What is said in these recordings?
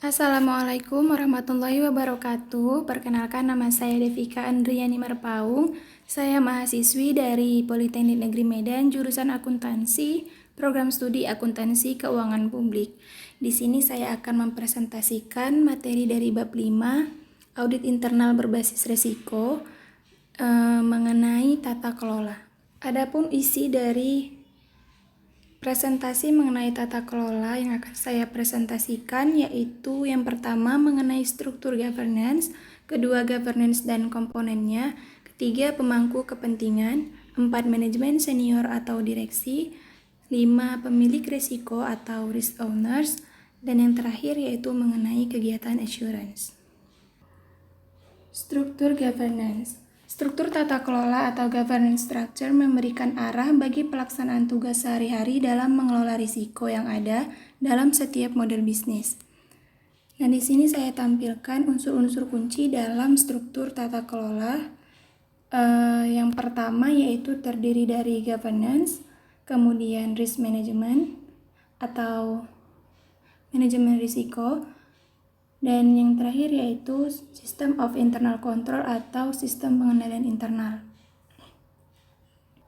Assalamualaikum warahmatullahi wabarakatuh. Perkenalkan, nama saya Devika Andriani Marpaung. Saya mahasiswi dari Politeknik Negeri Medan, jurusan akuntansi, program studi akuntansi keuangan publik. Di sini saya akan mempresentasikan materi dari bab 5, audit internal berbasis risiko, mengenai tata kelola. Adapun isi dari presentasi mengenai tata kelola yang akan saya presentasikan yaitu yang pertama mengenai struktur governance, kedua governance dan komponennya, ketiga pemangku kepentingan, 4 manajemen senior atau direksi, 5 pemilik risiko atau risk owners, dan yang terakhir yaitu mengenai kegiatan assurance. Struktur governance. Struktur tata kelola atau governance structure memberikan arah bagi pelaksanaan tugas sehari-hari dalam mengelola risiko yang ada dalam setiap model bisnis. Nah, di sini saya tampilkan unsur-unsur kunci dalam struktur tata kelola. Yang pertama yaitu terdiri dari governance, kemudian risk management atau manajemen risiko, dan yang terakhir yaitu System of Internal Control atau sistem pengendalian internal.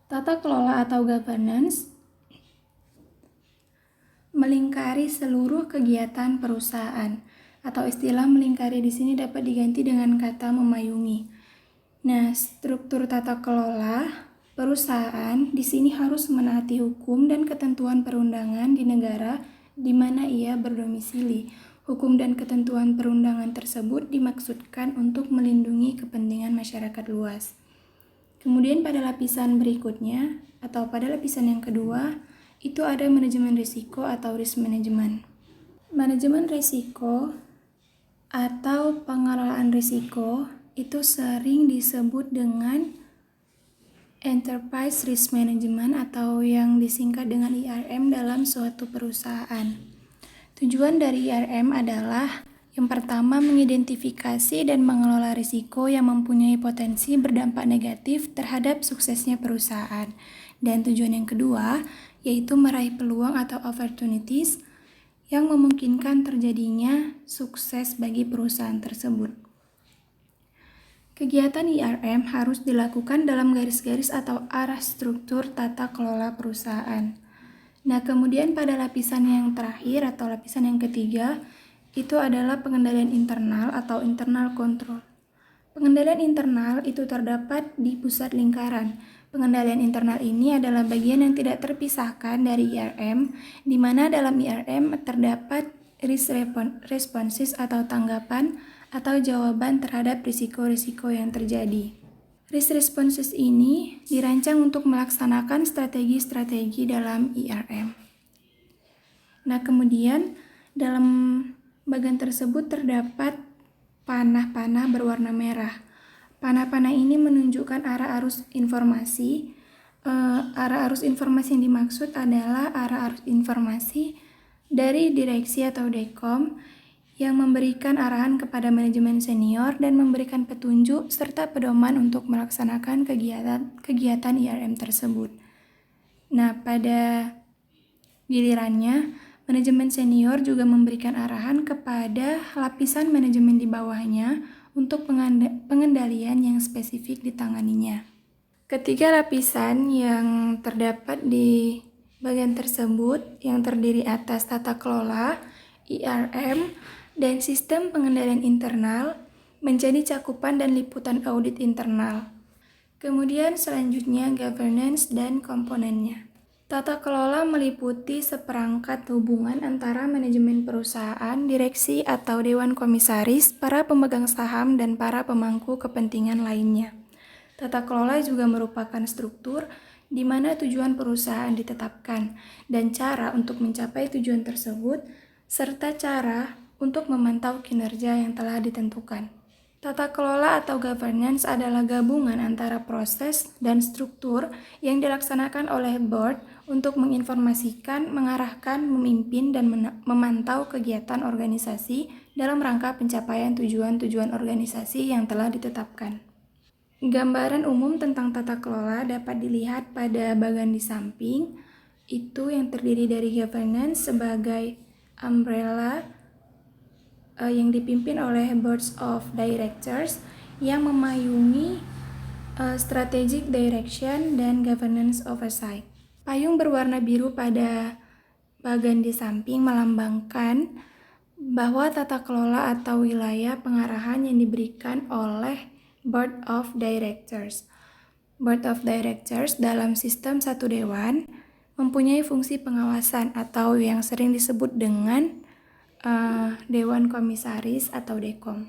Tata kelola atau governance melingkari seluruh kegiatan perusahaan, atau istilah melingkari di sini dapat diganti dengan kata memayungi. Nah, struktur tata kelola perusahaan di sini harus menaati hukum dan ketentuan perundangan di negara di mana ia berdomisili. Hukum dan ketentuan perundangan tersebut dimaksudkan untuk melindungi kepentingan masyarakat luas. Kemudian pada lapisan berikutnya, atau pada lapisan yang kedua, itu ada manajemen risiko atau risk management. Manajemen risiko atau pengelolaan risiko itu sering disebut dengan Enterprise Risk Management atau yang disingkat dengan IRM dalam suatu perusahaan. Tujuan dari IRM adalah yang pertama mengidentifikasi dan mengelola risiko yang mempunyai potensi berdampak negatif terhadap suksesnya perusahaan. Dan tujuan yang kedua yaitu meraih peluang atau opportunities yang memungkinkan terjadinya sukses bagi perusahaan tersebut. Kegiatan IRM harus dilakukan dalam garis-garis atau arah struktur tata kelola perusahaan. Nah, kemudian pada lapisan yang terakhir atau lapisan yang ketiga, itu adalah pengendalian internal atau internal control. Pengendalian internal itu terdapat di pusat lingkaran. Pengendalian internal ini adalah bagian yang tidak terpisahkan dari IRM, di mana dalam IRM terdapat risk responses atau tanggapan atau jawaban terhadap risiko-risiko yang terjadi. Risk responses ini dirancang untuk melaksanakan strategi-strategi dalam IRM. Nah, kemudian dalam bagian tersebut terdapat panah-panah berwarna merah. Panah-panah ini menunjukkan arah arus informasi. Arah arus informasi yang dimaksud adalah arah arus informasi dari direksi atau dekom yang memberikan arahan kepada manajemen senior dan memberikan petunjuk serta pedoman untuk melaksanakan kegiatan IRM tersebut. Nah, pada gilirannya, manajemen senior juga memberikan arahan kepada lapisan manajemen di bawahnya untuk pengendalian yang spesifik ditanganinya. Ketiga lapisan yang terdapat di bagian tersebut yang terdiri atas tata kelola, IRM, dan sistem pengendalian internal menjadi cakupan dan liputan audit internal. Kemudian selanjutnya governance dan komponennya. Tata kelola meliputi seperangkat hubungan antara manajemen perusahaan, direksi atau dewan komisaris, para pemegang saham, dan para pemangku kepentingan lainnya. Tata kelola juga merupakan struktur di mana tujuan perusahaan ditetapkan dan cara untuk mencapai tujuan tersebut, serta cara untuk memantau kinerja yang telah ditentukan. Tata kelola atau governance adalah gabungan antara proses dan struktur yang dilaksanakan oleh board untuk menginformasikan, mengarahkan, memimpin, dan memantau kegiatan organisasi dalam rangka pencapaian tujuan-tujuan organisasi yang telah ditetapkan. Gambaran umum tentang tata kelola dapat dilihat pada bagian di samping, itu yang terdiri dari governance sebagai umbrella yang dipimpin oleh Board of Directors yang memayungi strategic direction dan governance oversight. Payung berwarna biru pada bagian di samping melambangkan bahwa tata kelola atau wilayah pengarahan yang diberikan oleh Board of Directors. Board of Directors dalam sistem satu dewan mempunyai fungsi pengawasan atau yang sering disebut dengan Dewan Komisaris atau DEKOM.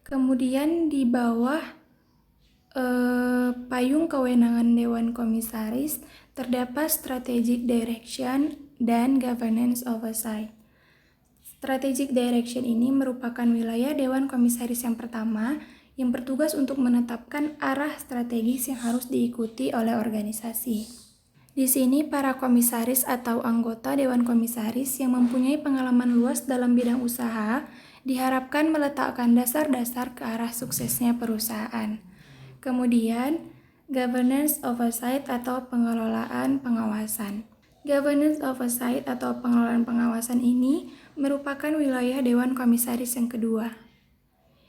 Kemudian di bawah payung kewenangan Dewan Komisaris terdapat Strategic Direction dan Governance Oversight. Strategic Direction ini merupakan wilayah Dewan Komisaris yang pertama yang bertugas untuk menetapkan arah strategis yang harus diikuti oleh organisasi. Di sini para komisaris atau anggota Dewan Komisaris yang mempunyai pengalaman luas dalam bidang usaha diharapkan meletakkan dasar-dasar ke arah suksesnya perusahaan. Kemudian, Governance Oversight atau pengelolaan pengawasan. Governance Oversight atau pengelolaan pengawasan ini merupakan wilayah Dewan Komisaris yang kedua,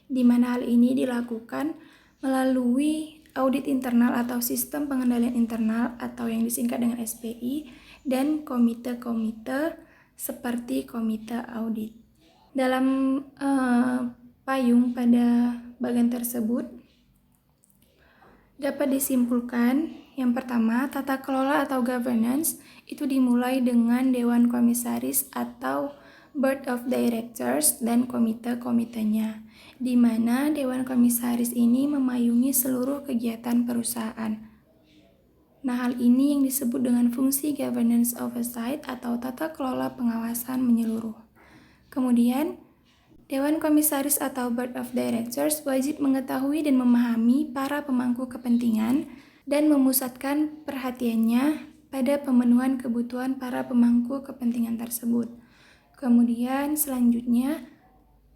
di mana hal ini dilakukan melalui audit internal atau sistem pengendalian internal atau yang disingkat dengan SPI dan komite-komite seperti komite audit. Dalam payung pada bagian tersebut dapat disimpulkan yang pertama, tata kelola atau governance itu dimulai dengan Dewan Komisaris atau Board of Directors dan komite-komitenya, di mana Dewan Komisaris ini memayungi seluruh kegiatan perusahaan. Nah, hal ini yang disebut dengan fungsi governance oversight atau tata kelola pengawasan menyeluruh. Kemudian, Dewan Komisaris atau Board of Directors wajib mengetahui dan memahami para pemangku kepentingan dan memusatkan perhatiannya pada pemenuhan kebutuhan para pemangku kepentingan tersebut. Kemudian selanjutnya,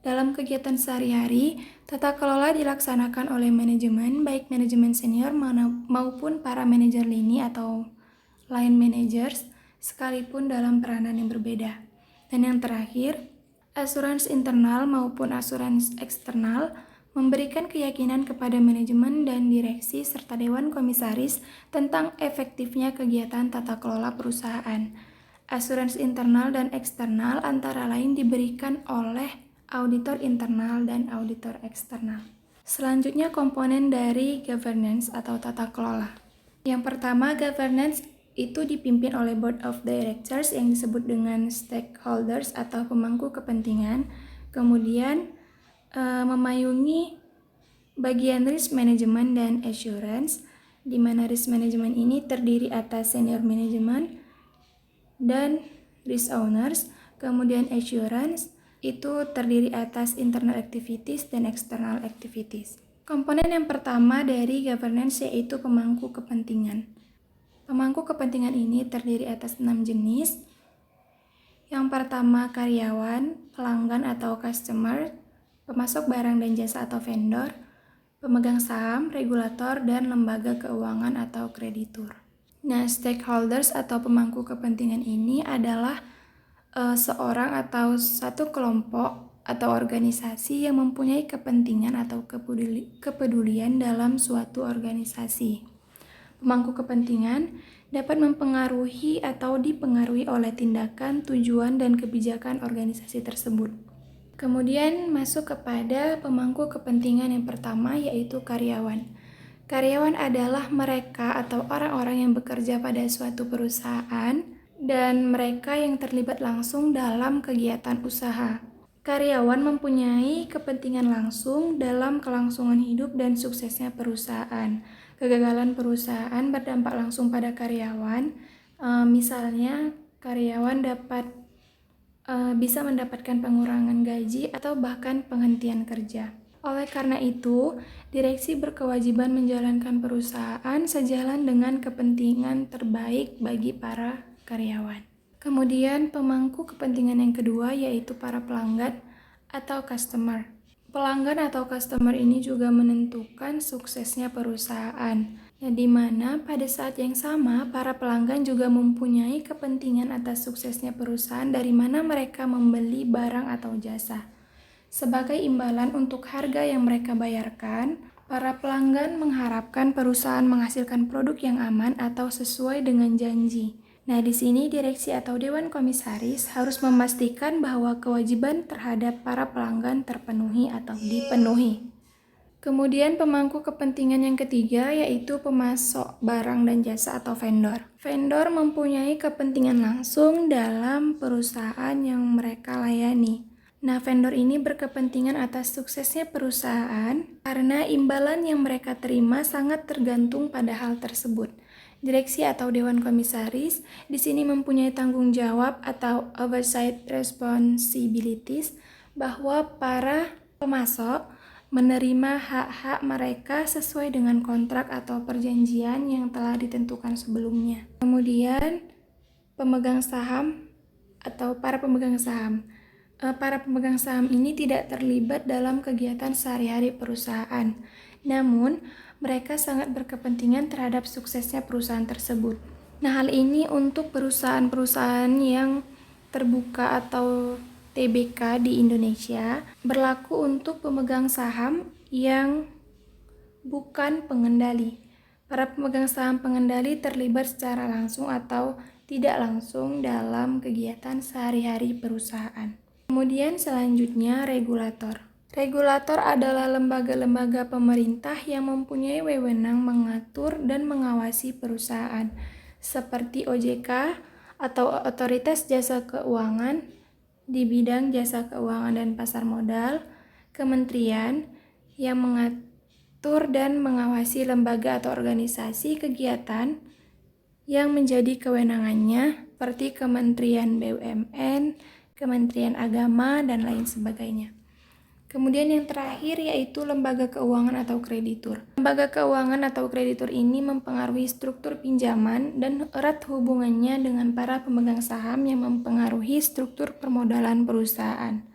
dalam kegiatan sehari-hari, tata kelola dilaksanakan oleh manajemen, baik manajemen senior maupun para manajer lini atau line managers, sekalipun dalam peranan yang berbeda. Dan yang terakhir, asuransi internal maupun asuransi eksternal memberikan keyakinan kepada manajemen dan direksi serta Dewan Komisaris tentang efektifnya kegiatan tata kelola perusahaan. Asuransi internal dan eksternal antara lain diberikan oleh auditor internal dan auditor eksternal. Selanjutnya komponen dari governance atau tata kelola. Yang pertama, governance itu dipimpin oleh Board of Directors yang disebut dengan stakeholders atau pemangku kepentingan. Kemudian memayungi bagian risk management dan assurance, di mana risk management ini terdiri atas senior management dan risk owners. Kemudian assurance itu terdiri atas internal activities dan external activities. Komponen yang pertama dari governance yaitu pemangku kepentingan. Pemangku kepentingan ini terdiri atas 6 jenis. Yang pertama karyawan, pelanggan atau customer, pemasok barang dan jasa atau vendor, pemegang saham, regulator, dan lembaga keuangan atau kreditur. Nah, stakeholders atau pemangku kepentingan ini adalah seorang atau satu kelompok atau organisasi yang mempunyai kepentingan atau kepedulian dalam suatu organisasi. Pemangku kepentingan dapat mempengaruhi atau dipengaruhi oleh tindakan, tujuan, dan kebijakan organisasi tersebut. Kemudian masuk kepada pemangku kepentingan yang pertama yaitu karyawan. Karyawan adalah mereka atau orang-orang yang bekerja pada suatu perusahaan dan mereka yang terlibat langsung dalam kegiatan usaha. Karyawan mempunyai kepentingan langsung dalam kelangsungan hidup dan suksesnya perusahaan. Kegagalan perusahaan berdampak langsung pada karyawan. Misalnya, karyawan bisa mendapatkan pengurangan gaji atau bahkan penghentian kerja. Oleh karena itu, direksi berkewajiban menjalankan perusahaan sejalan dengan kepentingan terbaik bagi para karyawan. Kemudian pemangku kepentingan yang kedua yaitu para pelanggan atau customer. Pelanggan atau customer ini juga menentukan suksesnya perusahaan, di mana pada saat yang sama para pelanggan juga mempunyai kepentingan atas suksesnya perusahaan dari mana mereka membeli barang atau jasa. Sebagai imbalan untuk harga yang mereka bayarkan, para pelanggan mengharapkan perusahaan menghasilkan produk yang aman atau sesuai dengan janji. Nah, di sini direksi atau dewan komisaris harus memastikan bahwa kewajiban terhadap para pelanggan terpenuhi atau dipenuhi. Kemudian pemangku kepentingan yang ketiga yaitu pemasok barang dan jasa atau vendor. Vendor mempunyai kepentingan langsung dalam perusahaan yang mereka layani. Nah, vendor ini berkepentingan atas suksesnya perusahaan karena imbalan yang mereka terima sangat tergantung pada hal tersebut. Direksi atau dewan komisaris di sini mempunyai tanggung jawab atau oversight responsibilities bahwa para pemasok menerima hak-hak mereka sesuai dengan kontrak atau perjanjian yang telah ditentukan sebelumnya. Kemudian pemegang saham atau para pemegang saham. Para pemegang saham ini tidak terlibat dalam kegiatan sehari-hari perusahaan. Namun, mereka sangat berkepentingan terhadap suksesnya perusahaan tersebut. Nah, hal ini untuk perusahaan-perusahaan yang terbuka atau TBK di Indonesia berlaku untuk pemegang saham yang bukan pengendali. Para pemegang saham pengendali terlibat secara langsung atau tidak langsung dalam kegiatan sehari-hari perusahaan. Kemudian selanjutnya regulator. Regulator adalah lembaga-lembaga pemerintah yang mempunyai wewenang mengatur dan mengawasi perusahaan, seperti OJK atau Otoritas Jasa Keuangan di bidang jasa keuangan dan pasar modal, kementerian yang mengatur dan mengawasi lembaga atau organisasi kegiatan yang menjadi kewenangannya, seperti Kementerian BUMN, Kementerian Agama, dan lain sebagainya. Kemudian yang terakhir yaitu lembaga keuangan atau kreditur. Lembaga keuangan atau kreditur ini mempengaruhi struktur pinjaman dan erat hubungannya dengan para pemegang saham yang mempengaruhi struktur permodalan perusahaan.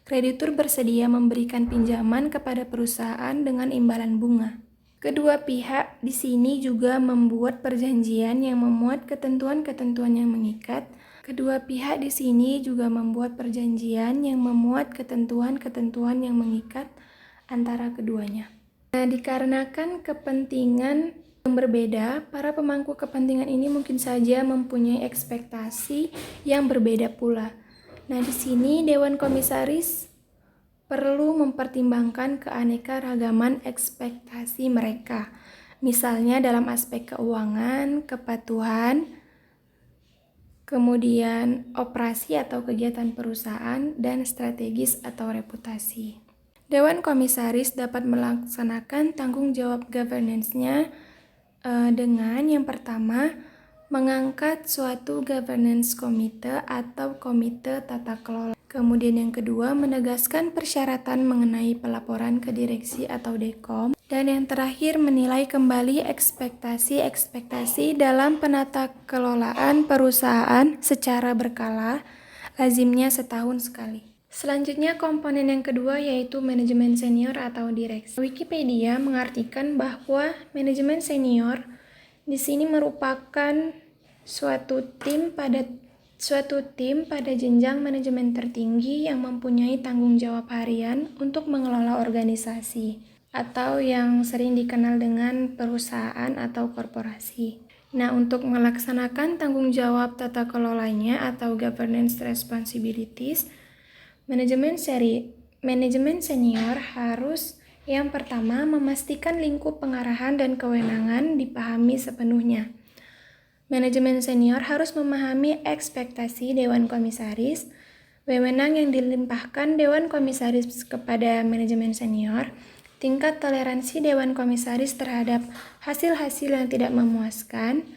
Kreditur bersedia memberikan pinjaman kepada perusahaan dengan imbalan bunga. Kedua pihak di sini juga membuat perjanjian yang memuat ketentuan-ketentuan yang mengikat. Kedua pihak di sini juga membuat perjanjian yang memuat ketentuan-ketentuan yang mengikat antara keduanya. Nah, dikarenakan kepentingan yang berbeda, para pemangku kepentingan ini mungkin saja mempunyai ekspektasi yang berbeda pula. Nah, di sini Dewan Komisaris perlu mempertimbangkan keanekaragaman ekspektasi mereka. Misalnya dalam aspek keuangan, kepatuhan, kemudian operasi atau kegiatan perusahaan, dan strategis atau reputasi. Dewan Komisaris dapat melaksanakan tanggung jawab governance-nya dengan yang pertama, mengangkat suatu governance komite atau komite tata kelola. Kemudian yang kedua, menegaskan persyaratan mengenai pelaporan ke direksi atau dekom. Dan yang terakhir, menilai kembali ekspektasi-ekspektasi dalam penata kelolaan perusahaan secara berkala, lazimnya setahun sekali. Selanjutnya komponen yang kedua yaitu manajemen senior atau direksi. Wikipedia mengartikan bahwa manajemen senior di sini merupakan suatu tim pada jenjang manajemen tertinggi yang mempunyai tanggung jawab harian untuk mengelola organisasi atau yang sering dikenal dengan perusahaan atau korporasi. Nah, untuk melaksanakan tanggung jawab tata kelolanya atau governance responsibilities, manajemen senior harus yang pertama memastikan lingkup pengarahan dan kewenangan dipahami sepenuhnya. Manajemen senior harus memahami ekspektasi Dewan Komisaris, wewenang yang dilimpahkan Dewan Komisaris kepada manajemen senior, tingkat toleransi Dewan Komisaris terhadap hasil-hasil yang tidak memuaskan,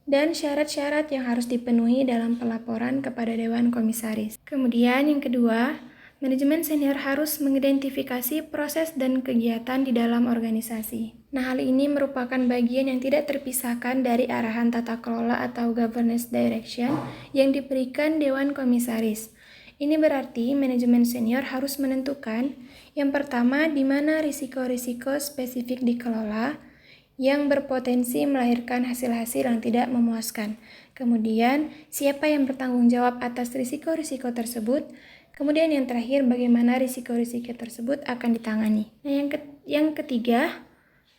dan syarat-syarat yang harus dipenuhi dalam pelaporan kepada Dewan Komisaris. Kemudian yang kedua, manajemen senior harus mengidentifikasi proses dan kegiatan di dalam organisasi. Nah, hal ini merupakan bagian yang tidak terpisahkan dari arahan tata kelola atau governance direction yang diberikan Dewan Komisaris. Ini berarti manajemen senior harus menentukan yang pertama di mana risiko-risiko spesifik dikelola yang berpotensi melahirkan hasil-hasil yang tidak memuaskan. Kemudian, siapa yang bertanggung jawab atas risiko-risiko tersebut? Kemudian yang terakhir, bagaimana risiko-risiko tersebut akan ditangani. Nah, yang ketiga,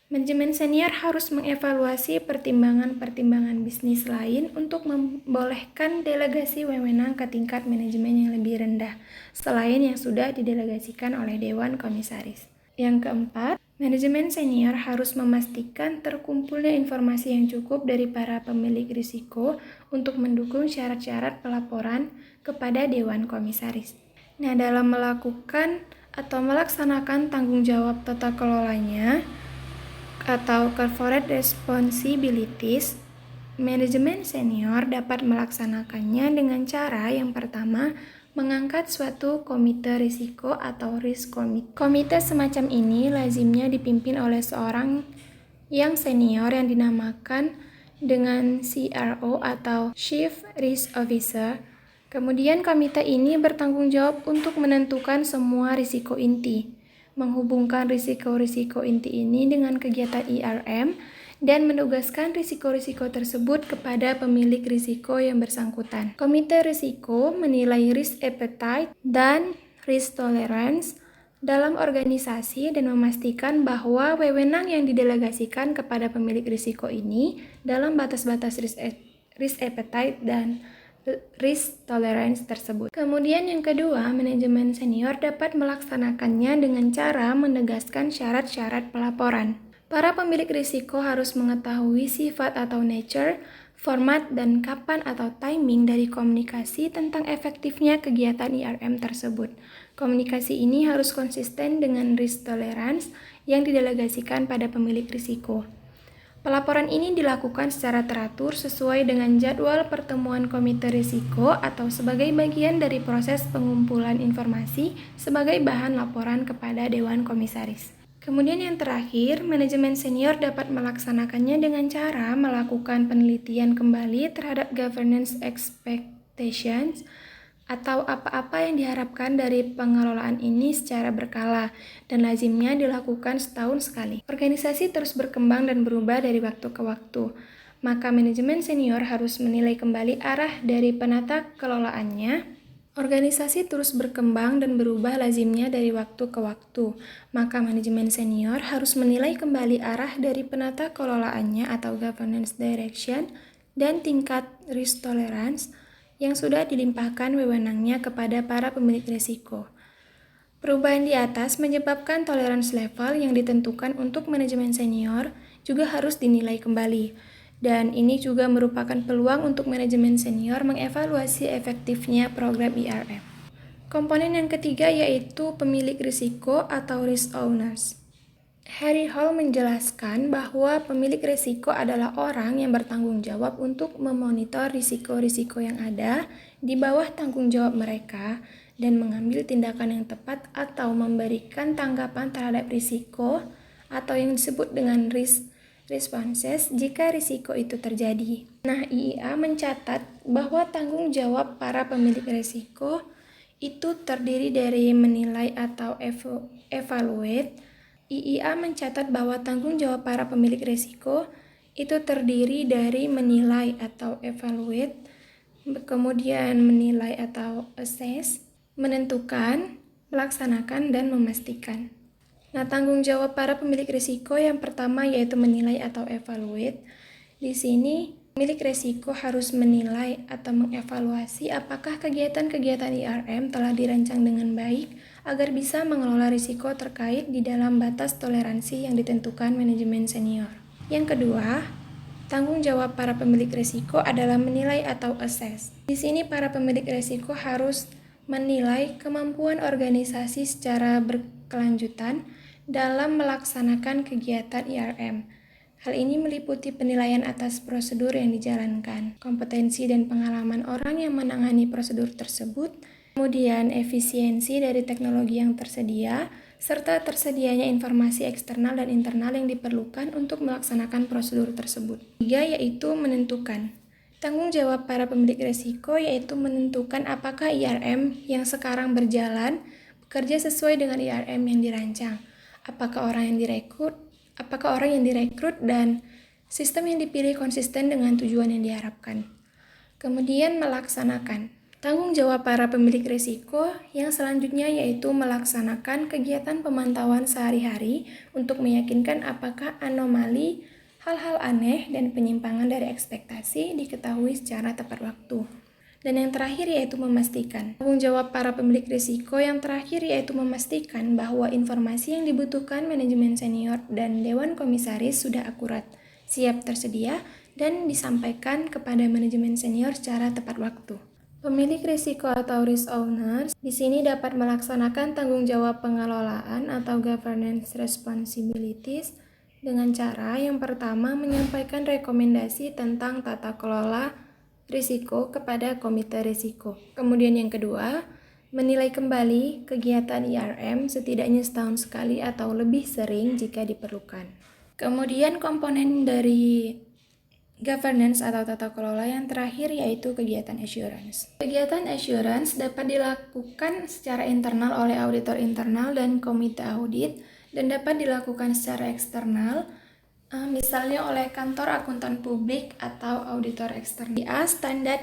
manajemen senior harus mengevaluasi pertimbangan-pertimbangan bisnis lain untuk membolehkan delegasi wewenang ke tingkat manajemen yang lebih rendah, selain yang sudah didelegasikan oleh Dewan Komisaris. Yang keempat, manajemen senior harus memastikan terkumpulnya informasi yang cukup dari para pemilik risiko untuk mendukung syarat-syarat pelaporan kepada Dewan Komisaris. Nah, dalam melakukan atau melaksanakan tanggung jawab tata kelolanya atau corporate responsibilities, manajemen senior dapat melaksanakannya dengan cara yang pertama, mengangkat suatu komite risiko atau risk committee. Komite semacam ini lazimnya dipimpin oleh seorang yang senior yang dinamakan dengan CRO atau Chief Risk Officer. Kemudian komite ini bertanggung jawab untuk menentukan semua risiko inti, menghubungkan risiko-risiko inti ini dengan kegiatan IRM, dan menugaskan risiko-risiko tersebut kepada pemilik risiko yang bersangkutan. Komite risiko menilai risk appetite dan risk tolerance dalam organisasi dan memastikan bahwa wewenang yang didelegasikan kepada pemilik risiko ini dalam batas-batas risk appetite dan risk tolerance tersebut. Kemudian yang kedua, manajemen senior dapat melaksanakannya dengan cara menegaskan syarat-syarat pelaporan. Para pemilik risiko harus mengetahui sifat atau nature, format, dan kapan atau timing dari komunikasi tentang efektifnya kegiatan IRM tersebut. Komunikasi ini harus konsisten dengan risk tolerance yang didelegasikan pada pemilik risiko. Pelaporan ini dilakukan secara teratur sesuai dengan jadwal pertemuan komite risiko atau sebagai bagian dari proses pengumpulan informasi sebagai bahan laporan kepada Dewan Komisaris. Kemudian yang terakhir, manajemen senior dapat melaksanakannya dengan cara melakukan penelitian kembali terhadap governance expectations atau apa-apa yang diharapkan dari pengelolaan ini secara berkala dan lazimnya dilakukan setahun sekali. Organisasi terus berkembang dan berubah dari waktu ke waktu, maka manajemen senior harus menilai kembali arah dari penata kelolaannya. Organisasi terus berkembang dan berubah lazimnya dari waktu ke waktu, maka manajemen senior harus menilai kembali arah dari penata kelolaannya atau governance direction dan tingkat risk tolerance yang sudah dilimpahkan wewenangnya kepada para pemilik risiko. Perubahan di atas menyebabkan tolerance level yang ditentukan untuk manajemen senior juga harus dinilai kembali. Dan ini juga merupakan peluang untuk manajemen senior mengevaluasi efektifnya program IRM. Komponen yang ketiga yaitu pemilik risiko atau risk owners. Harry Hall menjelaskan bahwa pemilik risiko adalah orang yang bertanggung jawab untuk memonitor risiko-risiko yang ada di bawah tanggung jawab mereka dan mengambil tindakan yang tepat atau memberikan tanggapan terhadap risiko atau yang disebut dengan risk responses jika risiko itu terjadi. Nah, IIA mencatat bahwa tanggung jawab para pemilik risiko itu terdiri dari menilai atau evaluate. IIA mencatat bahwa tanggung jawab para pemilik risiko itu terdiri dari menilai atau evaluate, kemudian menilai atau assess, menentukan, melaksanakan, dan memastikan. Nah, tanggung jawab para pemilik risiko yang pertama yaitu menilai atau evaluate. Di sini, pemilik risiko harus menilai atau mengevaluasi apakah kegiatan-kegiatan IRM telah dirancang dengan baik agar bisa mengelola risiko terkait di dalam batas toleransi yang ditentukan manajemen senior. Yang kedua, tanggung jawab para pemilik risiko adalah menilai atau assess. Di sini, para pemilik risiko harus menilai kemampuan organisasi secara berkelanjutan dalam melaksanakan kegiatan IRM. Hal ini meliputi penilaian atas prosedur yang dijalankan, kompetensi dan pengalaman orang yang menangani prosedur tersebut, kemudian efisiensi dari teknologi yang tersedia, serta tersedianya informasi eksternal dan internal yang diperlukan untuk melaksanakan prosedur tersebut. Tiga yaitu menentukan. Tanggung jawab para pemilik risiko yaitu menentukan apakah IRM yang sekarang berjalan bekerja sesuai dengan IRM yang dirancang. Apakah orang yang direkrut dan sistem yang dipilih konsisten dengan tujuan yang diharapkan. Kemudian melaksanakan. Tanggung jawab para pemilik risiko yang selanjutnya yaitu melaksanakan kegiatan pemantauan sehari-hari untuk meyakinkan apakah anomali, hal-hal aneh, dan penyimpangan dari ekspektasi diketahui secara tepat waktu. Dan yang terakhir yaitu memastikan. Tanggung jawab para pemilik risiko yang terakhir yaitu memastikan bahwa informasi yang dibutuhkan manajemen senior dan dewan komisaris sudah akurat, siap tersedia, dan disampaikan kepada manajemen senior secara tepat waktu. Pemilik risiko atau risk owners di sini dapat melaksanakan tanggung jawab pengelolaan atau governance responsibilities dengan cara yang pertama menyampaikan rekomendasi tentang tata kelola risiko kepada komite risiko. Kemudian yang kedua, menilai kembali kegiatan IRM setidaknya setahun sekali atau lebih sering jika diperlukan. Kemudian komponen dari governance atau tata kelola yang terakhir yaitu kegiatan assurance. Kegiatan assurance dapat dilakukan secara internal oleh auditor internal dan komite audit dan dapat dilakukan secara eksternal, misalnya oleh kantor akuntan publik atau auditor eksternal. Standar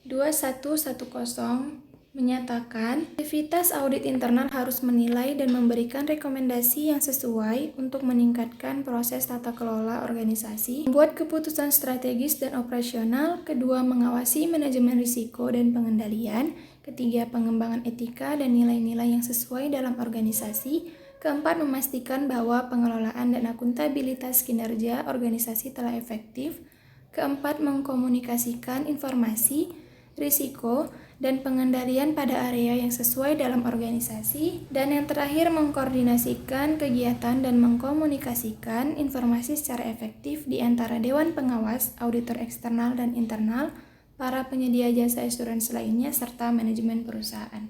2110 menyatakan aktivitas audit internal harus menilai dan memberikan rekomendasi yang sesuai untuk meningkatkan proses tata kelola organisasi, membuat keputusan strategis dan operasional, kedua mengawasi manajemen risiko dan pengendalian, ketiga pengembangan etika dan nilai-nilai yang sesuai dalam organisasi, keempat memastikan bahwa pengelolaan dan akuntabilitas kinerja organisasi telah efektif, keempat mengkomunikasikan informasi, risiko, dan pengendalian pada area yang sesuai dalam organisasi, dan yang terakhir mengkoordinasikan kegiatan dan mengkomunikasikan informasi secara efektif di antara dewan pengawas, auditor eksternal dan internal, para penyedia jasa asuransi lainnya, serta manajemen perusahaan.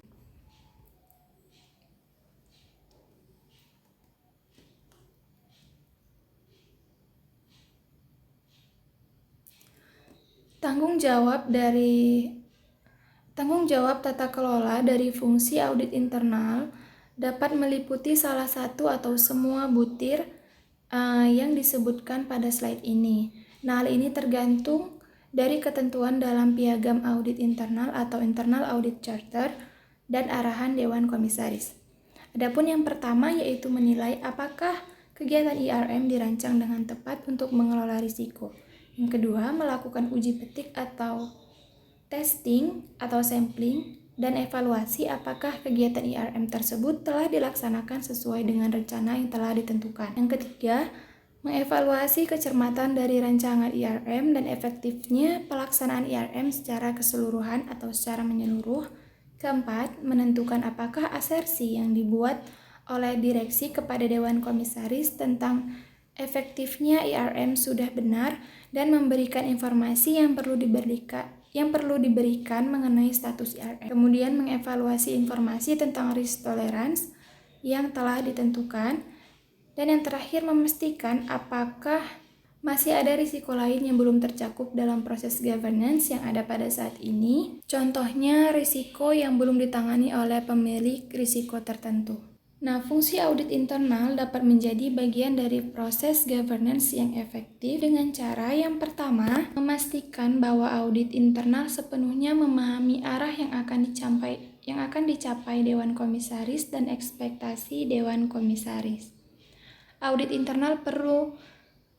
Tanggung jawab tata kelola dari fungsi audit internal dapat meliputi salah satu atau semua butir yang disebutkan pada slide ini. Nah, hal ini tergantung dari ketentuan dalam piagam audit internal atau internal audit charter dan arahan dewan komisaris. Adapun yang pertama yaitu menilai apakah kegiatan IRM dirancang dengan tepat untuk mengelola risiko. Yang kedua, melakukan uji petik atau testing atau sampling dan evaluasi apakah kegiatan IRM tersebut telah dilaksanakan sesuai dengan rencana yang telah ditentukan. Yang ketiga, mengevaluasi kecermatan dari rancangan IRM dan efektifnya pelaksanaan IRM secara keseluruhan atau secara menyeluruh. Keempat, menentukan apakah asersi yang dibuat oleh direksi kepada Dewan Komisaris tentang efektifnya IRM sudah benar dan memberikan informasi yang perlu diberikan mengenai status IRM. Kemudian mengevaluasi informasi tentang risk tolerance yang telah ditentukan. Dan yang terakhir memastikan apakah masih ada risiko lain yang belum tercakup dalam proses governance yang ada pada saat ini. Contohnya risiko yang belum ditangani oleh pemilik risiko tertentu. Nah, fungsi audit internal dapat menjadi bagian dari proses governance yang efektif dengan cara yang pertama, memastikan bahwa audit internal sepenuhnya memahami arah yang akan dicapai Dewan Komisaris dan ekspektasi Dewan Komisaris. Audit internal perlu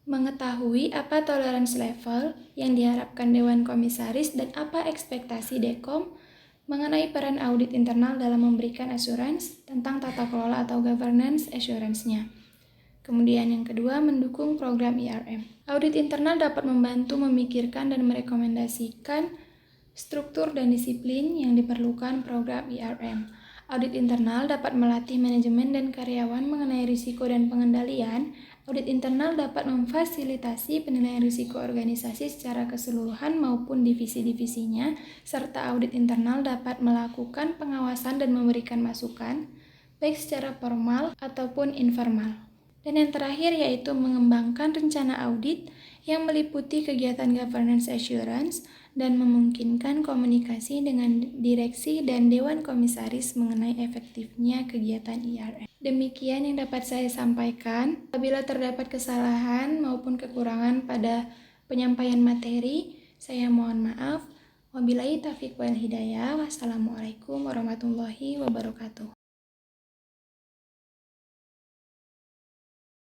mengetahui apa tolerance level yang diharapkan Dewan Komisaris dan apa ekspektasi Dekom mengenai peran audit internal dalam memberikan assurance tentang tata kelola atau governance assurance-nya. Kemudian yang kedua, mendukung program IRM. Audit internal dapat membantu memikirkan dan merekomendasikan struktur dan disiplin yang diperlukan program IRM. Audit internal dapat melatih manajemen dan karyawan mengenai risiko dan pengendalian. Audit internal dapat memfasilitasi penilaian risiko organisasi secara keseluruhan maupun divisi-divisinya, serta audit internal dapat melakukan pengawasan dan memberikan masukan, baik secara formal ataupun informal. Dan yang terakhir yaitu mengembangkan rencana audit yang meliputi kegiatan governance assurance dan memungkinkan komunikasi dengan direksi dan dewan komisaris mengenai efektifnya kegiatan IRM. Demikian yang dapat saya sampaikan. Apabila terdapat kesalahan maupun kekurangan pada penyampaian materi, saya mohon maaf. Wabillahi taufiq wal hidayah. Wassalamualaikum warahmatullahi wabarakatuh.